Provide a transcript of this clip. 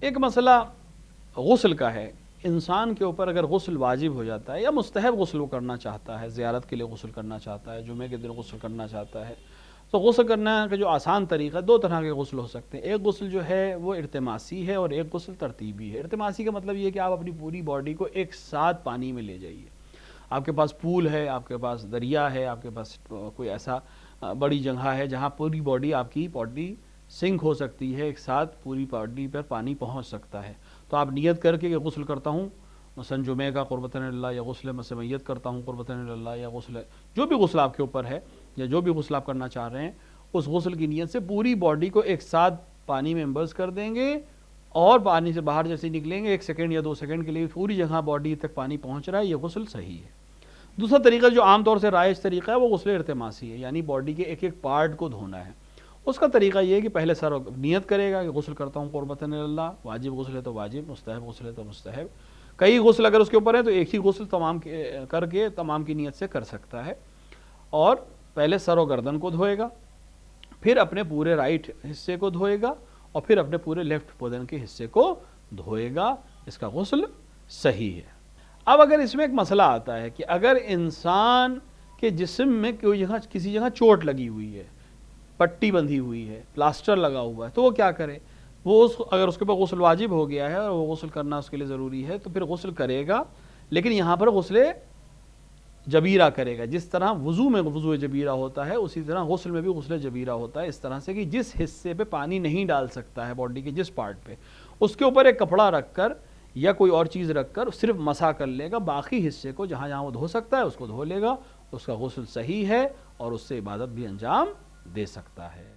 ایک مسئلہ غسل کا ہے. انسان کے اوپر اگر غسل واجب ہو جاتا ہے یا مستحب غسل وہ کرنا چاہتا ہے، زیارت کے لیے غسل کرنا چاہتا ہے، جمعے کے دن غسل کرنا چاہتا ہے، تو غسل کرنے کا جو آسان طریقہ، دو طرح کے غسل ہو سکتے ہیں. ایک غسل جو ہے وہ ارتماسی ہے اور ایک غسل ترتیبی ہے. ارتماسی کا مطلب یہ ہے کہ آپ اپنی پوری باڈی کو ایک ساتھ پانی میں لے جائیے. آپ کے پاس پول ہے، آپ کے پاس دریا ہے، آپ کے پاس کوئی ایسا بڑی جگہ ہے جہاں پوری باڈی آپ کی باڈی سنک ہو سکتی ہے، ایک ساتھ پوری باڈی پر پانی پہنچ سکتا ہے. تو آپ نیت کر کے غسل کرتا ہوں مثلا جمعہ کا قربتاً اللہ، یا غسل مسمیت کرتا ہوں قربتاً اللہ، یا غسل جو بھی غسل آپ کے اوپر ہے یا جو بھی غسل آپ کرنا چاہ رہے ہیں، اس غسل کی نیت سے پوری باڈی کو ایک ساتھ پانی میں امبرس کر دیں گے، اور پانی سے باہر جیسے نکلیں گے 1 سیکنڈ یا 2 سیکنڈ کے لیے پوری جگہ باڈی تک پانی پہنچ رہا ہے، یہ غسل صحیح ہے. دوسرا طریقہ جو عام طور سے رائج طریقہ ہے وہ غسل ارتماسی ہے، یعنی باڈی کے ایک ایک پارٹ کو دھونا ہے. اس کا طریقہ یہ ہے کہ پہلے سر نیت کرے گا کہ غسل کرتا ہوں قربتاً اللہ، واجب غسل ہے تو واجب، مستحب غسل ہے تو مستحب. کئی غسل اگر اس کے اوپر ہے تو ایک ہی غسل تمام کر کے تمام کی نیت سے کر سکتا ہے. اور پہلے سر و گردن کو دھوئے گا، پھر اپنے پورے رائٹ حصے کو دھوئے گا، اور پھر اپنے پورے لیفٹ بدن کے حصے کو دھوئے گا. اس کا غسل صحیح ہے. اب اگر اس میں ایک مسئلہ آتا ہے کہ اگر انسان کے جسم میں کوئی جگہ کسی جگہ چوٹ لگی ہوئی ہے، پٹی بندھی ہوئی ہے، پلاسٹر لگا ہوا ہے، تو وہ کیا کرے؟ وہ اگر اس کے اوپر غسل واجب ہو گیا ہے اور وہ غسل کرنا اس کے لیے ضروری ہے تو پھر غسل کرے گا، لیکن یہاں پر غسل جبیرہ کرے گا. جس طرح وضو میں وضو جبیرہ ہوتا ہے اسی طرح غسل میں بھی غسل جبیرہ ہوتا ہے. اس طرح سے کہ جس حصے پہ پانی نہیں ڈال سکتا ہے باڈی کے جس پارٹ پہ، اس کے اوپر ایک کپڑا رکھ کر یا کوئی اور چیز رکھ کر صرف مسح کر لے گا، باقی حصے کو جہاں جہاں وہ دھو سکتا ہے اس کو دھو لے گا. اس کا غسل صحیح ہے اور اس سے عبادت بھی انجام دے سکتا ہے.